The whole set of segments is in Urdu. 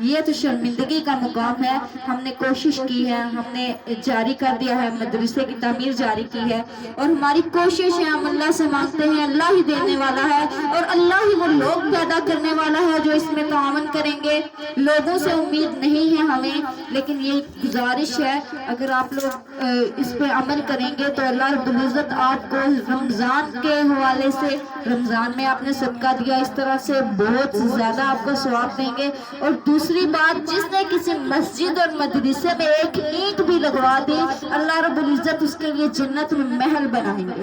یہ تو شرمندگی کا مقام ہے. ہم نے کوشش کی ہے, ہم نے جاری کر دیا ہے, مدرسے کی تعمیر جاری کی ہے, اور ہماری کوشش ہے, ہم اللہ سے مانگتے ہیں, اللہ ہی دینے والا ہے اور اللہ ہی وہ لوگ پیدا کرنے والا ہے جو اس میں تعاون کریں گے. لوگوں سے امید نہیں ہے ہمیں, لیکن یہ گزارش ہے اگر آپ لوگ اس پہ عمل کریں گے تو اللہ رب العزت آپ کو رمضان کے حوالے سے, رمضان میں آپ نے صدقہ دیا اس طرح سے بہت زیادہ آپ کو ثواب دیں گے. اور دوسری بات, جس نے کسی مسجد اور مدرسے میں ایک اینٹ بھی لگوا دی, اللہ رب العزت اس کے لیے جنت میں محل بنائیں گے,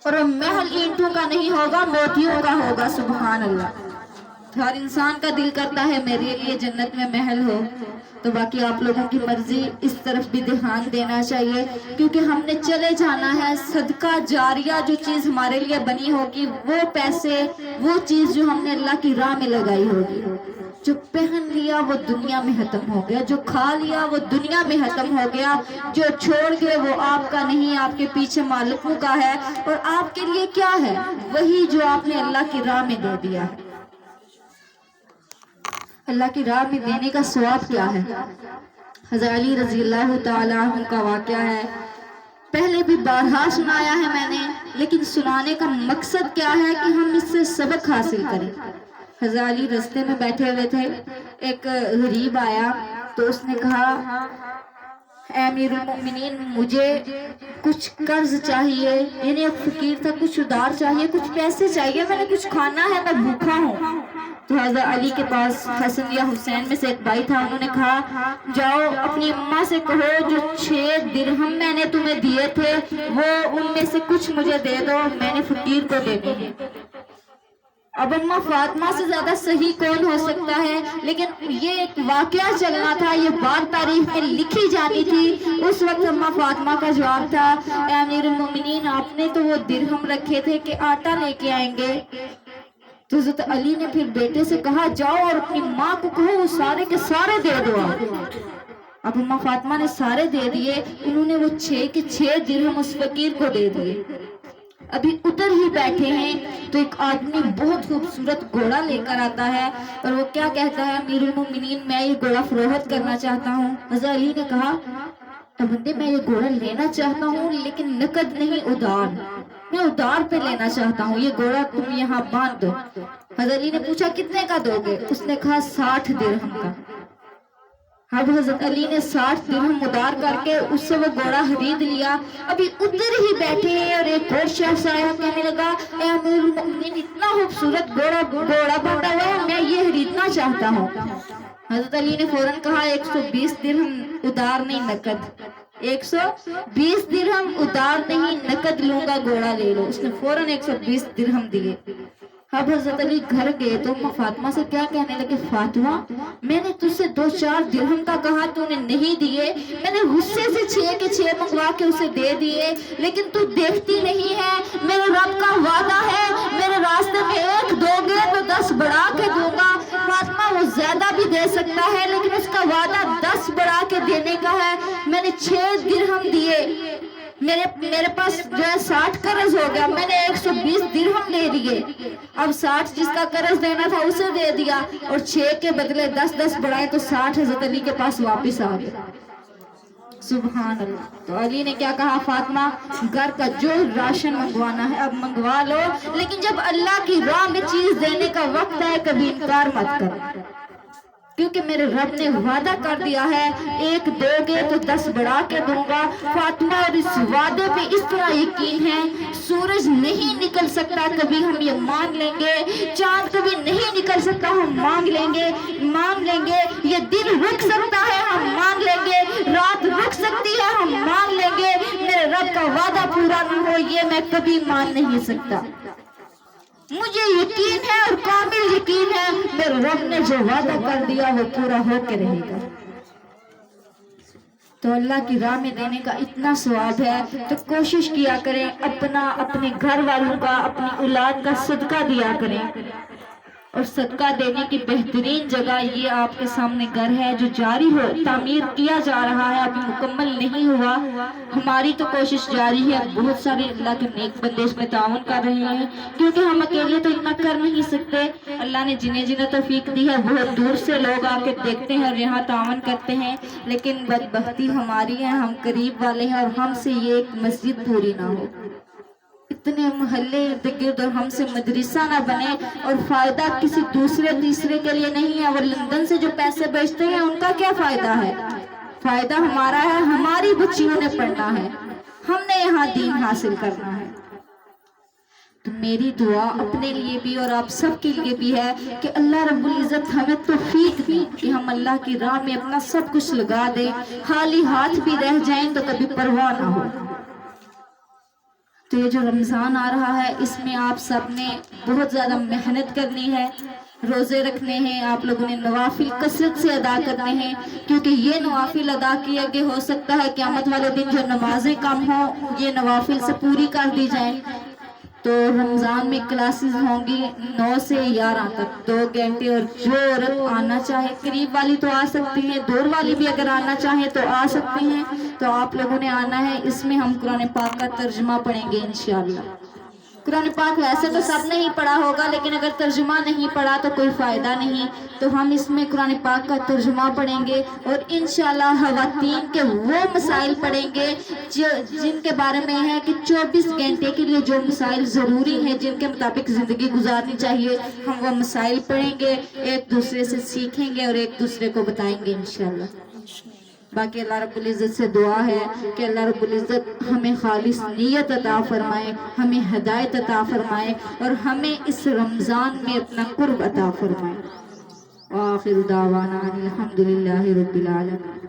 اور وہ محل اینٹوں کا نہیں ہوگا, موتیوں کا ہوگا. سبحان اللہ. ہر انسان کا دل کرتا ہے میرے لیے جنت میں محل ہو, تو باقی آپ لوگوں کی مرضی, اس طرف بھی دھیان دینا چاہیے کیونکہ ہم نے چلے جانا ہے. صدقہ جاریہ جو چیز ہمارے لیے بنی ہوگی, وہ پیسے, وہ چیز جو ہم نے اللہ کی راہ میں لگائی ہوگی, جو پہن لیا وہ دنیا میں ختم ہو گیا, جو کھا لیا وہ دنیا میں ختم ہو گیا, جو چھوڑ گئے وہ آپ کا نہیں, آپ کے پیچھے مالکوں کا ہے. اور آپ کے لیے کیا ہے؟ وہی جو آپ نے اللہ کی راہ میں دے دیا ہے. اللہ کی راہ میں دینے کا ثواب کیا ہے؟ حضرت علی رضی اللہ تعالیٰ عنہ کا واقعہ ہے, پہلے بھی بارہا سنایا ہے میں نے, لیکن سنانے کا مقصد کیا ہے کہ ہم اس سے سبق حاصل کریں. حضرت علی رستے میں بیٹھے ہوئے تھے, ایک غریب آیا تو اس نے کہا, اے امیر المؤمنین مجھے کچھ قرض چاہیے, یعنی ایک فقیر تھا, کچھ ادھار چاہیے, کچھ پیسے چاہیے, میں نے کچھ کھانا ہے, میں بھوکا ہوں. تو حضرت علی کے پاس حسن یا حسین میں سے ایک بھائی تھا, انہوں نے کہا جاؤ اپنی اماں سے کہو جو 6 درہم میں نے تمہیں دیے تھے وہ ان میں سے کچھ مجھے دے دو, میں نے فقیر کو دے دی. اب اماں فاطمہ سے زیادہ صحیح کون ہو سکتا ہے, لیکن یہ ایک واقعہ چلنا تھا, یہ بات تاریخ میں لکھی جانی تھی. اس وقت اماں فاطمہ کا جواب تھا, اے امیر المؤمنین آپ نے تو وہ درہم رکھے تھے کہ آٹا لے کے آئیں گے. تو حضرت علی نے پھر بیٹے سے کہا جاؤ اور اپنی ماں کو کہو وہ سارے کے سارے دے دو. اب اماں فاطمہ نے سارے دے دیے, انہوں نے وہ 6 کے 6 درہم اس فقیر کو دے دیے. ابھی ادھر ہی بیٹھے ہیں تو ایک آدمی بہت خوبصورت گھوڑا لے کر آتا ہے, اور وہ کیا کہتا ہے, امیر المؤمنین میں یہ گھوڑا فروخت کرنا چاہتا ہوں. حضرت علی نے کہا بندے میں یہ گھوڑا لینا چاہتا ہوں لیکن نقد نہیں, ادھار, میں ادھار پہ لینا چاہتا ہوں, یہ گھوڑا تم یہاں باندھ دو. حضرت علی نے پوچھا کتنے کا دو گے؟ اس نے کہا 60 درہم کا. اب حضرت علی نے 60 درہم ادھار کر کے اس سے وہ گھوڑا خرید لیا. ابھی ادھر ہی بیٹھے ہیں اور ایک اور شخص آیا, کہنے لگا اے امیر المؤمنین اتنا خوبصورت گھوڑا بندھا ہوا ہے, میں یہ خریدنا چاہتا ہوں. حضرت علی نے فوراً کہا 120 درہم ادھار نہیں نقد, 120 درہم ادھار نہیں نقد لوں گا, گھوڑا لے لو. اس نے فوراً 120 درہم دیے. اب حضرت علی گھر گئے تو اماں فاطمہ سے کیا کہنے لگے, فاطمہ میں نے تجھ سے 2-4 درہم کا کہا, تو نے نہیں دیے, میں نے غصے سے 6 کے 6 منگوا کے اسے دے دیے, لیکن تو دیکھتی نہیں ہے. میرے رب کا وعدہ ہے میرے راستے میں 1 دو گے تو 10 بڑھا کے دوں گا. فاطمہ وہ زیادہ بھی دے سکتا ہے لیکن اس کا وعدہ 10 بڑھا کے دینے کا ہے. میں نے 6 درہم دیے, میرے پاس جو ہے 60 قرض ہو گیا, میں نے 120 درہم لے لیے. اب 60 جس کا قرض دینا تھا اسے دے دیا, اور 6 کے بدلے 10 بڑھائے تو 60 حضرت علی کے پاس واپس آ گئے. سبحان اللہ. تو علی نے کیا کہا, فاطمہ گھر کا جو راشن منگوانا ہے اب منگوا لو, لیکن جب اللہ کی راہ میں چیز دینے کا وقت ہے کبھی انکار مت کرو, کیونکہ میرے رب نے وعدہ کر دیا ہے 1 دو گے تو 10 بڑھا کے دوں گا. فاطمہ اور اس وعدے پہ اس طرح یقین ہے, سورج نہیں نکل سکتا کبھی ہم یہ مان لیں گے, چاند کبھی نہیں نکل سکتا ہم مان لیں گے, یہ دن رک سکتا ہے ہم مان لیں گے, رات رک سکتی ہے ہم مان لیں گے, میرے رب کا وعدہ پورا نہ ہو یہ میں کبھی مان نہیں سکتا. مجھے یقین ہے اور کامل یقین ہے میرے رب نے جو وعدہ کر دیا وہ پورا ہو کے رہے گا. تو اللہ کی راہ میں دینے کا اتنا ثواب ہے تو کوشش کیا کریں, اپنے گھر والوں کا, اپنی اولاد کا صدقہ دیا کریں. اور صدقہ دینے کی بہترین جگہ یہ آپ کے سامنے گھر ہے جو جاری ہو تعمیر کیا جا رہا ہے، ابھی مکمل نہیں ہوا۔ ہماری تو کوشش جاری ہے، بہت سارے اللہ کے نیک بندے اس میں تعاون کر رہے ہیں، کیونکہ ہم اکیلے تو اتنا کر نہیں سکتے۔ اللہ نے جنہیں جنہیں توفیق دی ہے، بہت دور سے لوگ آ کے دیکھتے ہیں اور یہاں تعاون کرتے ہیں، لیکن بدبختی ہماری ہے، ہم قریب والے ہیں اور ہم سے یہ ایک مسجد پوری نہ ہو، اتنے محلے ارد گرد اور ہم سے مدرسہ نہ بنے، اور فائدہ کسی دوسرے تیسرے کے لیے نہیں ہے۔ اور لندن سے جو پیسے بیچتے ہیں ان کا کیا فائدہ ہے؟ فائدہ ہمارا ہے، ہماری بچیوں نے پڑھنا ہے، ہم نے یہاں دین حاصل کرنا ہے۔ تو میری دعا اپنے لیے بھی اور آپ سب کے لیے بھی ہے کہ اللہ رب العزت ہمیں توفیق دے کہ ہم اللہ کی راہ میں اپنا سب کچھ لگا دیں، خالی ہاتھ بھی رہ جائیں تو کبھی پرواہ نہ ہو۔ تو یہ جو رمضان آ رہا ہے، اس میں آپ سب نے بہت زیادہ محنت کرنی ہے، روزے رکھنے ہیں، آپ لوگوں نے نوافل کثرت سے ادا کرنے ہیں، کیونکہ یہ نوافل ادا کیا کہ ہو سکتا ہے قیامت والے دن جو نمازیں کم ہوں یہ نوافل سے پوری کر دی جائیں۔ تو رمضان میں کلاسز ہوں گی 9 سے 11 تک 2 گھنٹے، اور جو عورت آنا چاہے، قریب والی تو آ سکتی ہیں، دور والی بھی اگر آنا چاہیں تو آ سکتی ہیں، تو آپ لوگوں نے آنا ہے۔ اس میں ہم قرآن پاک کا ترجمہ پڑھیں گے انشاءاللہ۔ قرآن پاک ویسے تو سب نے ہی پڑھا ہوگا، لیکن اگر ترجمہ نہیں پڑھا تو کوئی فائدہ نہیں، تو ہم اس میں قرآن پاک کا ترجمہ پڑھیں گے، اور انشاءاللہ خواتین کے وہ مسائل پڑھیں گے جن کے بارے میں ہے کہ 24 گھنٹے کے لیے جو مسائل ضروری ہیں، جن کے مطابق زندگی گزارنی چاہیے، ہم وہ مسائل پڑھیں گے، ایک دوسرے سے سیکھیں گے اور ایک دوسرے کو بتائیں گے انشاءاللہ۔ باقی اللہ رب العزت سے دعا ہے کہ اللہ رب العزت ہمیں خالص نیت عطا فرمائے، ہمیں ہدایت عطا فرمائے، اور ہمیں اس رمضان میں اپنا قرب عطا فرمائے۔ وآخر دعوانا الحمدللہ رب العالمین۔